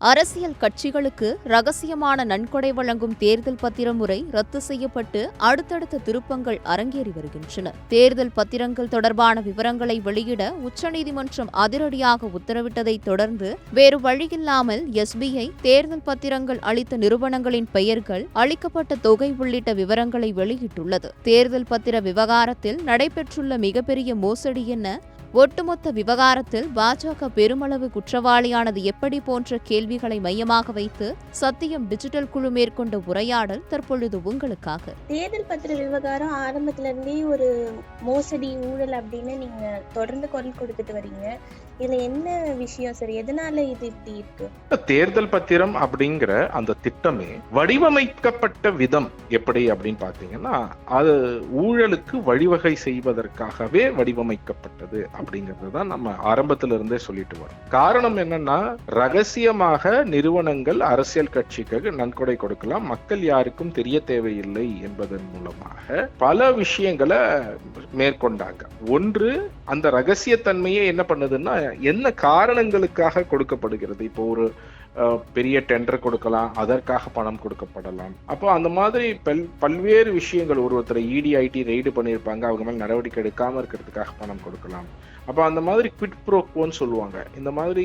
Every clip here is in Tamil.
அரசியல் கட்சிகளுக்கு ரகசியமான நன்கொடை வழங்கும் தேர்தல் பத்திர முறை ரத்து செய்யப்பட்டு அடுத்தடுத்த திருப்பங்கள் அரங்கேறி வருகின்றன. தேர்தல் பத்திரங்கள் தொடர்பான விவரங்களை வெளியிட உச்சநீதிமன்றம் அதிரடியாக உத்தரவிட்டதை தொடர்ந்து வேறு வழியில்லாமல் எஸ்பிஐ தேர்தல் பத்திரங்கள் அளித்த நிறுவனங்களின் பெயர்கள், அளிக்கப்பட்ட தொகை உள்ளிட்ட விவரங்களை வெளியிட்டுள்ளது. தேர்தல் பத்திர விவகாரத்தில் நடைபெற்றுள்ள மிகப்பெரிய மோசடி என்ன? ஒட்டுமொத்த விவகாரத்தில் பாஜக பெருமளவு குற்றவாளியானது எப்படி போன்ற கேள்விகளை மையமாக வைத்து சத்தியம் டிஜிட்டல் குழு மேற்கொண்ட உரையாடல் தற்பொழுது உங்களுக்காக. தேர்தல் பத்திர விவகாரம் ஆரம்பத்துல இருந்தே ஒரு மோசடி, ஊழல் அப்படின்னு நீங்க தொடர்ந்து குரல் கொடுத்துட்டு வரீங்க. இதுல என்ன விஷயம் சார்? எதனால இது இப்படி இருக்கு? தேர்தல் பத்திரம் அப்படிங்கிற அந்த திட்டமே வடிவமைக்கப்பட்ட விதம் எப்படி அப்படின்னு பாத்தீங்கன்னா, அது ஊழலுக்கு வழிவகை செய்வதற்காகவே வடிவமைக்கப்பட்டது அப்படிங்கிறது தான் நம்ம ஆரம்பத்துல இருந்தே சொல்லிட்டு வரோம். காரணம் என்னன்னா, ரகசியமாக நிறுவனங்கள் அரசியல் கட்சிக்கு நன்கொடை கொடுக்கலாம், மக்கள் யாருக்கும் தெரிய தேவையில்லை என்பதன் மூலமாக பல விஷயங்களை மேற்கொண்டாங்க. ஒன்று, அந்த ரகசியத்தன்மையை என்ன பண்ணுதுன்னா, என்ன காரணங்களுக்காக கொடுக்கப்படுகிறது. இப்போ ஒரு பெரிய டெண்டர் கொடுக்கலாம், அதற்காக பணம் கொடுக்கப்படலாம். அப்போ அந்த மாதிரி பல்வேறு விஷயங்கள், ஒருத்தரை இடி ஐடி ரெய்டு பண்ணியிருப்பாங்க, அவங்க மேல் நடவடிக்கை எடுக்காம இருக்கிறதுக்காக பணம் கொடுக்கலாம். அப்போ அந்த மாதிரி குவிட் ப்ரோ கோன்னு சொல்லுவாங்க. இந்த மாதிரி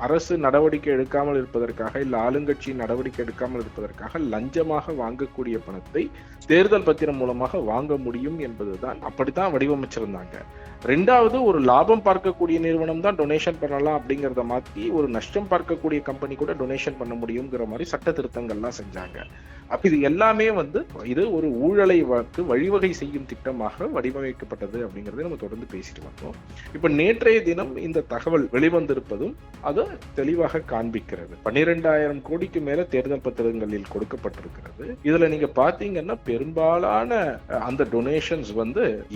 அரசு நடவடிக்கை எடுக்காமல் இருப்பதற்காக, இல்லை ஆளுங்கட்சி நடவடிக்கை எடுக்காமல் இருப்பதற்காக லஞ்சமாக வாங்கக்கூடிய பணத்தை தேர்தல் பத்திரம் மூலமாக வாங்க முடியும் என்பதுதான், அப்படித்தான் வடிவமைச்சிருந்தாங்க. ரெண்டாவது, ஒரு லாபம் பார்க்கக்கூடிய நிறுவனம் தான் டொனேஷன் பண்ணலாம் அப்படிங்கிறத மாற்றி ஒரு நஷ்டம் பார்க்கக்கூடிய கம்பெனி கூட டொனேஷன் பண்ண முடியுங்கிற மாதிரி சட்ட திருத்தங்கள்லாம் செஞ்சாங்க. அப்ப இது எல்லாமே இது ஒரு ஊழலை வழிவகை செய்யும் திட்டமாக வடிவமைக்கப்பட்டது அப்படிங்கறத நம்ம தொடர்ந்து பேசிட்டு வந்தோம். இப்ப நேற்றைய தினம் இந்த தகவல் வெளிவந்திருப்பதும் அதை தெளிவாக காண்பிக்கிறது. 12,000 கோடிக்கு மேல தேர்தல் பத்திரங்களில் கொடுக்கப்பட்டிருக்கிறது. இதுல நீங்க பாத்தீங்கன்னா, பெரும்பாலான அந்த டொனேஷன்ஸ்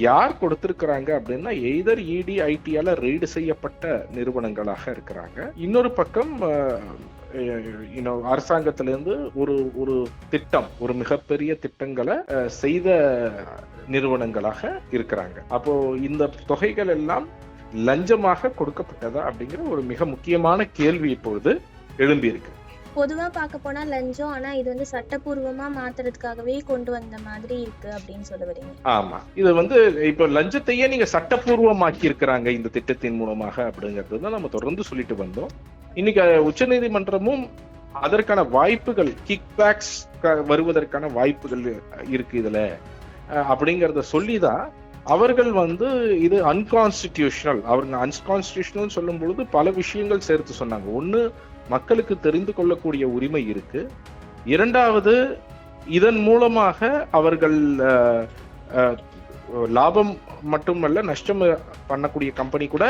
யார் கொடுத்திருக்கிறாங்க அப்படின்னா, எய்தர் இடி ஐடியால ரெய்டு செய்யப்பட்ட நிறுவனங்களாக இருக்கிறாங்க. இன்னொரு பக்கம் அரசாங்கத்திலிருந்து ஒரு திட்டம், ஒரு மிகப்பெரிய திட்டங்களை செய்த நிறுவனங்களாக இருக்கிறாங்க. அப்போ இந்த தொகைகள் எல்லாம் லஞ்சமாக கொடுக்கப்பட்டதா அப்படிங்கிற ஒரு மிக முக்கியமான கேள்வி இப்பொழுது எழும்பி இருக்கு. பொதுவா பார்க்க போனா லஞ்சம், ஆனா இது சட்டப்பூர்வமா மாத்துறதுக்காகவே கொண்டு வந்த மாதிரி இருக்கு அப்படின்னு சொல்ல வரீங்க. ஆமா, இது இப்ப லஞ்சத்தையே நீங்க சட்டப்பூர்வமாக்கி இருக்கிறாங்க இந்த திட்டத்தின் மூலமாக அப்படிங்கிறது தான் நம்ம தொடர்ந்து சொல்லிட்டு வந்தோம். இன்னைக்கு உச்சநீதிமன்றமும் அதற்கான வாய்ப்புகள், கிக் பேக்ஸ் வருவதற்கான வாய்ப்புகள் இருக்கு இதுல அப்படிங்கறத சொல்லிதான் அவர்கள் இது அன்கான்ஸ்டிடியூஷனல், அவங்க அன்கான்ஸ்டிடியூஷனல் சொல்லும் பொழுது பல விஷயங்கள் சேர்த்து சொன்னாங்க. ஒண்ணு, மக்களுக்கு தெரிந்து கொள்ளக்கூடிய உரிமை இருக்கு. இரண்டாவது, இதன் மூலமாக அவர்கள் லாபம் மட்டுமல்ல, நஷ்டம் பண்ணக்கூடிய கம்பெனி கூட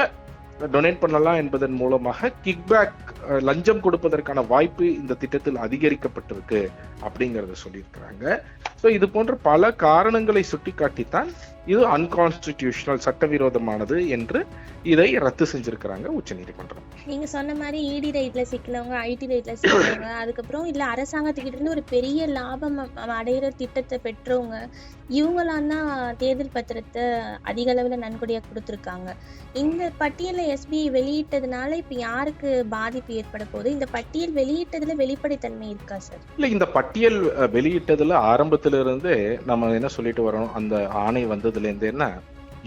டொனேட் பண்ணலாம் என்பதன் மூலமாக கிக்பேக், லஞ்சம் கொடுப்பதற்கான வாய்ப்பு இந்த திட்டத்தில் அதிகரிக்கப்பட்டிருக்கு அப்படிங்கறத சொல்லியிருக்கிறாங்க. ஸோ இது போன்ற பல காரணங்களை சுட்டிக்காட்டித்தான் இது அன்கான்ஸ்டிடியூஷனல், சட்டவிரோதமானது என்று இதை ரத்து செஞ்சிருக்கிறாங்க உச்சநீதிமன்றம். நீங்க சொன்ன மாதிரி இடி ரைட்ல சிக்கினவங்க, ஐடி ரைட்ல சிக்கினவங்க, அதுக்கப்புறம் இல்ல அரசாங்கத்துக்கிட்ட இருந்து ஒரு பெரிய லாபம் அடையிற திட்டத்தை பெற்றவங்க, இவங்களாம் தான் தேர்தல் பத்திரத்தை அதிக அளவுல நன்கொடையா கொடுத்துருக்காங்க. இந்த பட்டியலை எஸ்பிஐ வெளியிட்டதுனால இப்ப யாருக்கு பாதிப்பு ஏற்பட போகுது? இந்த பட்டியல் வெளியிட்டதுல வெளிப்படைத்தன்மை இருக்கா சார்? இல்ல, இந்த பட்டியல் வெளியிட்டதுல ஆரம்பத்துல இருந்து நம்ம என்ன சொல்லிட்டு வரோம், அந்த ஆணை வந்ததுல இருந்து என்ன,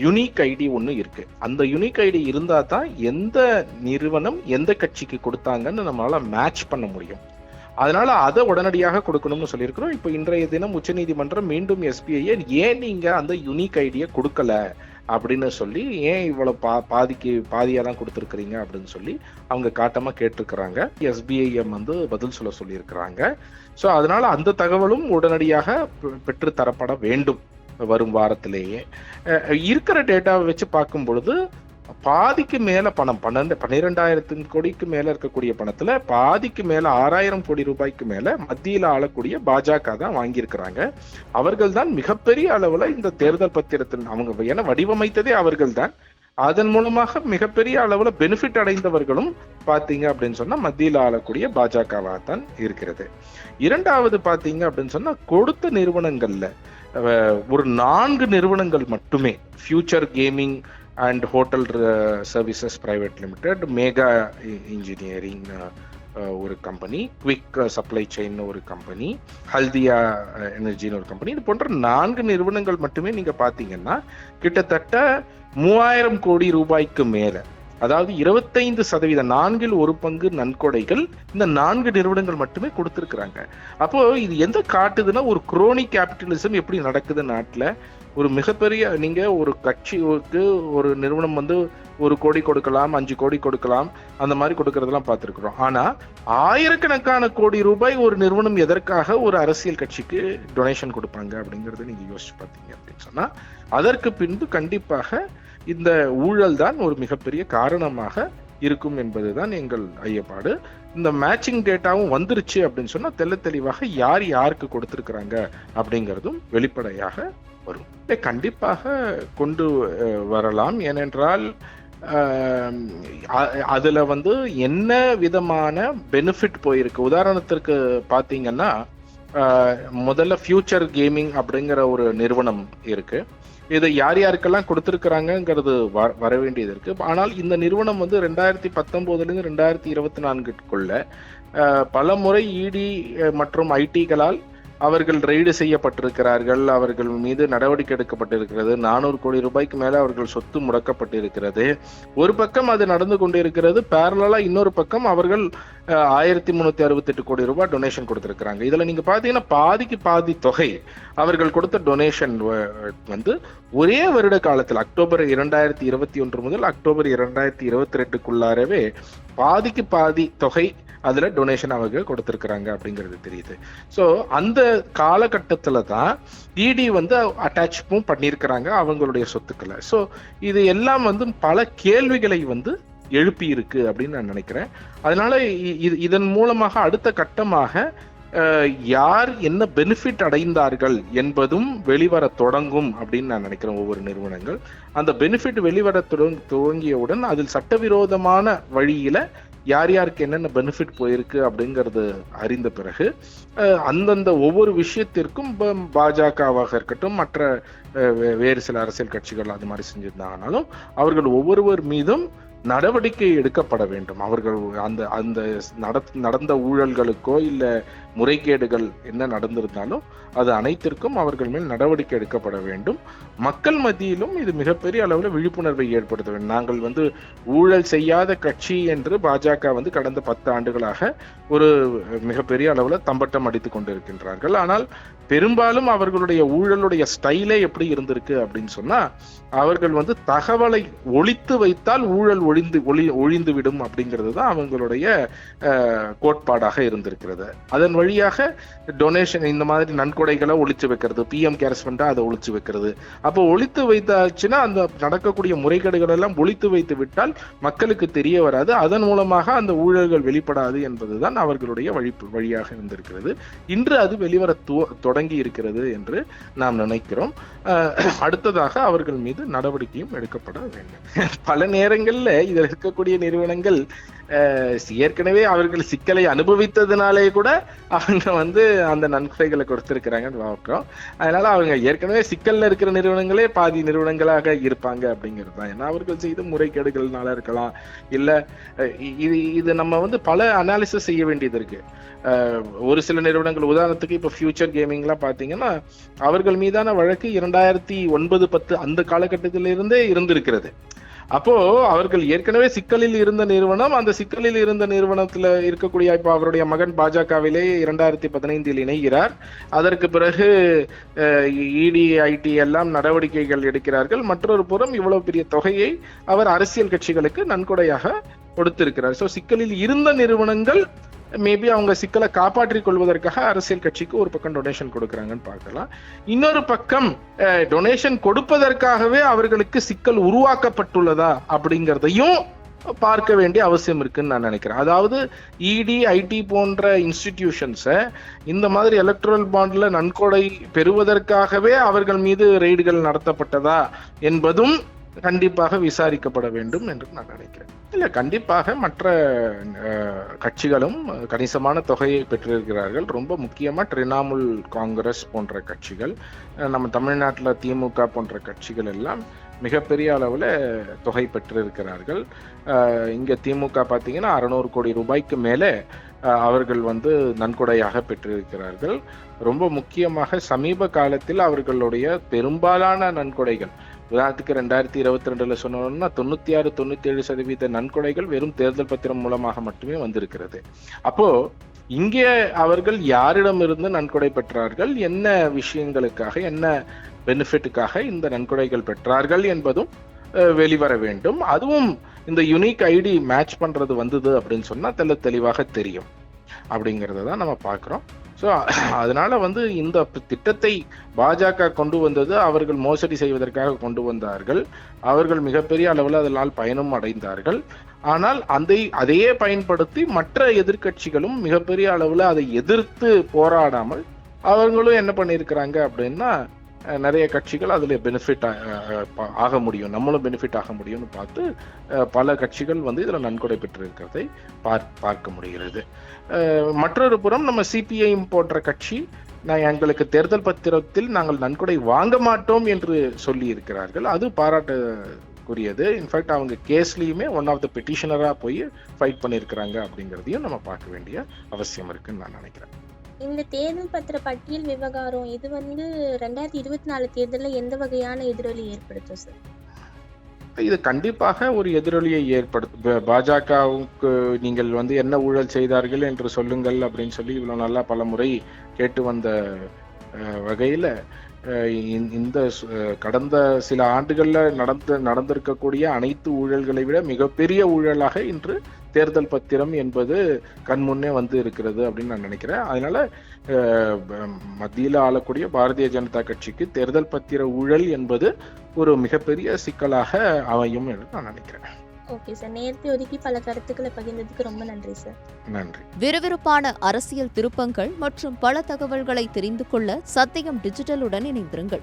யுனிக் ஐடி ஒண்ணு இருக்கு. அந்த யுனிக் ஐடி இருந்தா தான் எந்த நிறுவனம் எந்த கட்சிக்கு கொடுத்தாங்கன்னு நம்மளால மேட்ச் பண்ண முடியும். அதனால அதை உடனடியாக கொடுக்கணும்னு சொல்லியிருக்கிறோம். இப்போ இன்றைய தினம் உச்சநீதிமன்றம் மீண்டும் எஸ்பிஐ ஏன் நீங்க அந்த யுனிக் ஐடியை கொடுக்கல அப்படின்னு சொல்லி, ஏன் இவ்வளவு பாதியா தான் கொடுத்துருக்கிறீங்க அப்படின்னு சொல்லி அவங்க காட்டமா கேட்டிருக்கிறாங்க. எஸ்பிஐஎம் பதில் சொல்ல சொல்லியிருக்கிறாங்க. ஸோ அதனால அந்த தகவலும் உடனடியாக பெற்று தரப்பட வேண்டும் வரும் வாரத்திலேயே. இருக்கிற டேட்டாவை வச்சு பார்க்கும் பொழுது பாதிக்கு மேல பணம், 12,000 கோடிக்கு மேல இருக்கக்கூடிய பணத்துல பாதிக்கு மேல 6,000 கோடி ரூபாய்க்கு மேல மத்தியில ஆளக்கூடிய பாஜக தான் வாங்கியிருக்கிறாங்க. அவர்கள் தான் மிகப்பெரிய அளவுல இந்த தேர்தல் பத்திரத்தின் அவங்க என வடிவமைத்ததே அவர்கள் தான். அதன் மூலமாக மிகப்பெரிய அளவுல பெனிஃபிட் அடைந்தவர்களும் பாத்தீங்க அப்படின்னு சொன்னா மத்தியில ஆளக்கூடிய பாஜகவாக தான் இருக்கிறது. இரண்டாவது பாத்தீங்க அப்படின்னு சொன்னா, கொடுத்த நிறுவனங்கள்ல ஒரு 4 நிறுவனங்கள் மட்டுமே, future gaming and hotel services private limited, Megha engineering ஒரு கம்பெனி, குவிக் சப்ளை செயின் ஒரு கம்பெனி, ஹல்தியா எனர்ஜின்னு ஒரு கம்பெனி. இது போன்ற 4 நிறுவனங்கள் மட்டுமே நீங்க பாத்தீங்கன்னா கிட்டத்தட்ட 3000 கோடி ரூபாய்க்கு மேல, அதாவது 25%, 1/4 நன்கொடைகள் இந்த 4 நிறுவனங்கள் மட்டுமே கொடுத்திருக்கிறாங்க. அப்போ இது எந்த காட்டுதுன்னா ஒரு குரோனி கேபிட்டலிசம் எப்படி நடக்குது நாட்டுல. ஒரு மிகப்பெரிய, நீங்க ஒரு கட்சிக்கு ஒரு நிறுவனம் 1 கோடி கொடுக்கலாம், 5 கோடி கொடுக்கலாம், அந்த மாதிரி கொடுக்கறதெல்லாம் பார்த்துருக்கிறோம். ஆனா ஆயிரக்கணக்கான கோடி ரூபாய் ஒரு நிறுவனம் எதற்காக ஒரு அரசியல் கட்சிக்கு டொனேஷன் கொடுப்பாங்க அப்படிங்கறத நீங்க யோசிச்சு பார்த்தீங்க அப்படின்னு சொன்னா, அதற்கு பின்பு கண்டிப்பாக இந்த ஊழல் தான் ஒரு மிகப்பெரிய காரணமாக இருக்கும் என்பதுதான் எங்கள் ஐயப்பாடு. இந்த மேட்சிங் டேட்டாவும் வந்துருச்சு அப்படின்னு சொன்னா தெளிவாக யார் யாருக்கு கொடுத்திருக்கிறாங்க அப்படிங்கிறதும் வெளிப்படையாக வரும். கண்டிப்பாக கொண்டு வரலாம். ஏனென்றால் அதுல என்ன விதமான பெனிஃபிட் போயிருக்கு. உதாரணத்திற்கு பாத்தீங்கன்னா, முதல்ல ஃபியூச்சர் கேமிங் அப்படிங்கிற ஒரு நிறுவனம் இருக்கு. இதை யார் யாருக்கெல்லாம் கொடுத்திருக்கிறாங்கிறது வர வேண்டியது இருக்கு. ஆனால் இந்த நிறுவனம் 2019 2024 பல முறை இடி மற்றும் ஐடிகளால் அவர்கள் ரெய்டு செய்யப்பட்டிருக்கிறார்கள். அவர்கள் மீது நடவடிக்கை எடுக்கப்பட்டிருக்கிறது. 400 கோடி ரூபாய்க்கு மேல அவர்கள் சொத்து முடக்கப்பட்டிருக்கிறது. ஒரு பக்கம் அது நடந்து கொண்டிருக்கிறது. பேரலா இன்னொரு பக்கம் அவர்கள் 1368 கோடி ரூபாய் டொனேஷன் கொடுத்திருக்கிறாங்க. இதுல நீங்க பாத்தீங்கன்னா பாதிக்கு பாதி தொகை அவர்கள் கொடுத்த டொனேஷன் ஒரே வருட காலத்தில் அக்டோபர் 2021 முதல் அக்டோபர் 2022 பாதிக்கு பாதி தொகை அதுல டொனேஷன் அவங்க கொடுத்திருக்கிறாங்க அப்படிங்கிறது தெரியுது. சோ அந்த காலகட்டத்துல தான் இடி அட்டாச்சும் பண்ணியிருக்கிறாங்க அவங்களுடைய சொத்துக்களை. சோ இது எல்லாம் பல கேள்விகளை எழுப்பி இருக்கு அப்படின்னு நான் நினைக்கிறேன். அதனால இதன் மூலமாக அடுத்த கட்டமாக யார் என்ன பெனிஃபிட் அடைந்தார்கள் என்பதும் வெளிவர தொடங்கும் அப்படின்னு நான் நினைக்கிறேன். ஒவ்வொரு நிறுவனங்கள் அந்த பெனிஃபிட் வெளிவர துவங்கியவுடன் அதில் சட்டவிரோதமான வழியில யார் யாருக்கு என்னென்ன பெனிஃபிட் போயிருக்கு அப்படிங்கிறது அறிந்த பிறகு அந்தந்த ஒவ்வொரு விஷயத்திற்கும் பாஜகவாக இருக்கட்டும், மற்ற வேறு சில அரசியல் கட்சிகள் அது மாதிரி செஞ்சிருந்தாங்கனாலும் அவர்கள் ஒவ்வொருவர் மீதும் நடவடிக்கை எடுக்கப்பட வேண்டும். அவர்கள் அந்த நடந்த ஊழல்களுக்கோ இல்ல முறைகேடுகள் என்ன நடந்திருந்தாலும் அது அனைத்திற்கும் அவர்கள் மேல் நடவடிக்கை எடுக்கப்பட வேண்டும். மக்கள் மத்தியிலும் இது மிகப்பெரிய அளவில் விழிப்புணர்வை ஏற்படுத்த வேண்டும். நாங்கள் ஊழல் செய்யாத கட்சி என்று பாஜக கடந்த 10 ஆண்டுகளாக ஒரு மிகப்பெரிய அளவில் தம்பட்டம் அடித்துக் கொண்டிருக்கின்றார்கள். ஆனால் பெரும்பாலும் அவர்களுடைய ஊழலுடைய ஸ்டைலே எப்படி இருந்திருக்கு அப்படின்னு சொன்னா, அவர்கள் தகவலை ஒளித்து வைத்தால் ஊழல் ஒழிந்து விடும் அப்படிங்கிறது தான் அவங்களுடைய கோட்பாடாக இருந்திருக்கிறது. அதன் வழியாக டொனேஷன் இந்த மாதிரி நன்கொடைகளை ஒழிச்சு வைக்கிறது, பிஎம் கேர்ஸ் ஃபண்டா அதை ஒழிச்சு வைக்கிறது. அப்போ ஒழித்து வைத்தாச்சுன்னா அந்த நடக்கக்கூடிய முறைகேடுகள் எல்லாம் ஒழித்து வைத்து விட்டால் மக்களுக்கு தெரிய வராது. அதன் மூலமாக அந்த ஊழல்கள் வெளிப்படாது என்பதுதான் அவர்களுடைய வழியாக இருந்திருக்கிறது. இன்று அது வெளிவர தொடங்கி இருக்கிறது என்று நாம் நினைக்கிறோம். அடுத்ததாக அவர்கள் மீது நடவடிக்கையும் எடுக்கப்பட வேண்டும். பல நேரங்கள்ல இதில் இருக்கக்கூடிய நிறுவனங்கள் ஏற்கனவே அவர்கள் சிக்கலை அனுபவித்ததுனாலே கூட அவங்க அந்த நன்கொடைகளை கொடுத்திருக்கிறாங்கன்னு பார்க்கிறோம். அதனால அவங்க ஏற்கனவே சிக்கல்ல இருக்கிற நிறுவனங்களே பாதி நிறுவனங்களாக இருப்பாங்க அப்படிங்கிறது தான். ஏன்னா அவர்கள் செய்த முறைகேடுகள்னால இருக்கலாம், இல்ல இது நம்ம பல அனாலிசிஸ் செய்ய வேண்டியது இருக்கு. ஒரு சில நிறுவனங்கள் உதாரணத்துக்கு இப்ப ஃபியூச்சர் கேமிங்லாம் பாத்தீங்கன்னா அவர்கள் மீதான வழக்கு 2009-10 அந்த காலகட்டத்திலிருந்தே இருந்திருக்கிறது. அப்போ அவர்கள் ஏற்கனவே சிக்கலில் இருந்த நிறுவனம், அந்த சிக்கலில் இருந்த நிறுவனத்துல இருக்கக்கூடிய இப்ப அவருடைய மகன் பாஜகவிலே 2015 இணைகிறார். அதற்கு பிறகு இடி ஐடி எல்லாம் நடவடிக்கைகள் எடுக்கிறார்கள். மற்றொரு புறம் இவ்வளவு பெரிய தொகையை அவர் அரசியல் கட்சிகளுக்கு நன்கொடையாக கொடுத்திருக்கிறார். சோ சிக்கலில் இருந்த நிறுவனங்கள் மேபி அவங்க சிக்கலை காப்பாற்றிக் கொள்வதற்காக அரசியல் கட்சிக்கு ஒரு பக்கம் டொனேஷன் கொடுக்கறாங்கன்னு பார்க்கலாம். இன்னொரு பக்கம் டொனேஷன் கொடுப்பதற்காகவே அவர்களுக்கு சிக்கல் உருவாக்கப்பட்டுள்ளதா அப்படிங்கிறதையும் பார்க்க வேண்டிய அவசியம் இருக்குன்னு நான் நினைக்கிறேன். அதாவது இடி ஐடி போன்ற இன்ஸ்டிடியூஷன்ஸை இந்த மாதிரி எலக்ட்ரல் பாண்ட்ல நன்கொடை பெறுவதற்காகவே அவர்கள் மீது ரெய்டுகள் நடத்தப்பட்டதா என்பதும் கண்டிப்பாக விசாரிக்கப்பட வேண்டும் என்று நான் நினைக்கிறேன். இல்ல, கண்டிப்பாக மற்ற கட்சிகளும் கணிசமான தொகையை பெற்றிருக்கிறார்கள். ரொம்ப முக்கியமா திரிணாமுல் காங்கிரஸ் போன்ற கட்சிகள், நம்ம தமிழ்நாட்டில் திமுக போன்ற கட்சிகள் எல்லாம் மிகப்பெரிய அளவுல தொகை பெற்றிருக்கிறார்கள். இங்க திமுக பார்த்தீங்கன்னா 600 கோடி ரூபாய்க்கு மேலே அவர்கள் நன்கொடையாக பெற்றிருக்கிறார்கள். ரொம்ப முக்கியமாக சமீப காலத்தில் அவர்களுடைய பெரும்பாலான நன்கொடைகள், உதாரணத்துக்கு 2022 சொன்னோம்னா 96-97% நன்கொடைகள் வெறும் தேர்தல் பத்திரம் மூலமாக மட்டுமே வந்திருக்கிறது. அப்போ இங்கே அவர்கள் யாரிடமிருந்து நன்கொடை பெற்றார்கள், என்ன விஷயங்களுக்காக, என்ன பெனிஃபிட்டுக்காக இந்த நன்கொடைகள் பெற்றார்கள் என்பதும் வெளிவர வேண்டும். அதுவும் இந்த யுனிக் ஐடி மேட்ச் பண்றது வந்தது அப்படின்னு சொன்னா தெளிவாக தெரியும் அப்படிங்கறத தான் நம்ம பார்க்கிறோம். ஸோ அதனால இந்த திட்டத்தை பாஜக கொண்டு வந்தது அவர்கள் மோசடி செய்வதற்காக கொண்டு வந்தார்கள். அவர்கள் மிகப்பெரிய அளவில் அதனால் பயனும் அடைந்தார்கள். ஆனால் அதையே பயன்படுத்தி மற்ற எதிர்க்கட்சிகளும் மிகப்பெரிய அளவில் அதை எதிர்த்து போராடாமல் அவர்களும் என்ன பண்ணியிருக்கிறாங்க அப்படின்னா, நிறைய கட்சிகள் அதுல பெனிஃபிட் ஆக முடியும், நம்மளும் பெனிஃபிட் ஆக முடியும்னு பார்த்து பல கட்சிகள் இதுல நன்கொடை பெற்றிருக்கிறதை பார்க்க முடிகிறது. மற்றொரு புறம் நம்ம சிபிஐஎம் போன்ற கட்சி எங்களுக்கு தேர்தல் பத்திரத்தில் நாங்கள் நன்கொடை வாங்க மாட்டோம் என்று சொல்லி இருக்கிறார்கள். அது பாராட்டுக்குரியது. இன்ஃபேக்ட் அவங்க கேஸ்லயுமே ஒன் ஆஃப் த பெட்டிஷனரா போய் ஃபைட் பண்ணியிருக்கிறாங்க அப்படிங்கிறதையும் நம்ம பார்க்க வேண்டிய அவசியம் இருக்குன்னு நான் நினைக்கிறேன். இந்த தேர்தல் பத்திர பட்டியல் விவகாரம் இது 2024 தேர்தலில் எந்த வகையான எதிரொலி ஏற்படுத்தும் சார்? இது கண்டிப்பாக ஒரு எதிரொலியை ஏற்படுத்தும். பாஜகவுக்கு நீங்கள் என்ன ஊழல் செய்தார்கள் என்று சொல்லுங்கள் அப்படின்னு சொல்லி இவ்வளவு நல்லா பல முறை கேட்டு வந்த வகையில இந்த கடந்த சில ஆண்டுகள்ல நடந்திருக்கக்கூடிய அனைத்து ஊழல்களை விட மிகப்பெரிய ஊழலாக இன்று தேர்தல் பத்திரம் என்பது கண்முன்னே இருக்கிறது அப்படின்னு நான் நினைக்கிறேன். அதனால மத்தியில் ஆளக்கூடிய பாரதிய ஜனதா கட்சிக்கு தேர்தல் பத்திர ஊழல் என்பது ஒரு மிகப்பெரிய சிக்கலாக அமையும் என்று நான் நினைக்கிறேன். ஓகே சார், நேரத்தை ஒதுக்கி பல கருத்துக்களை பகிர்ந்ததுக்கு ரொம்ப நன்றி சார். நன்றி. விறுவிறுப்பான அரசியல் திருப்பங்கள் மற்றும் பல தகவல்களை தெரிந்து கொள்ள சத்தியம் டிஜிட்டலுடன் இணைந்திருங்கள்.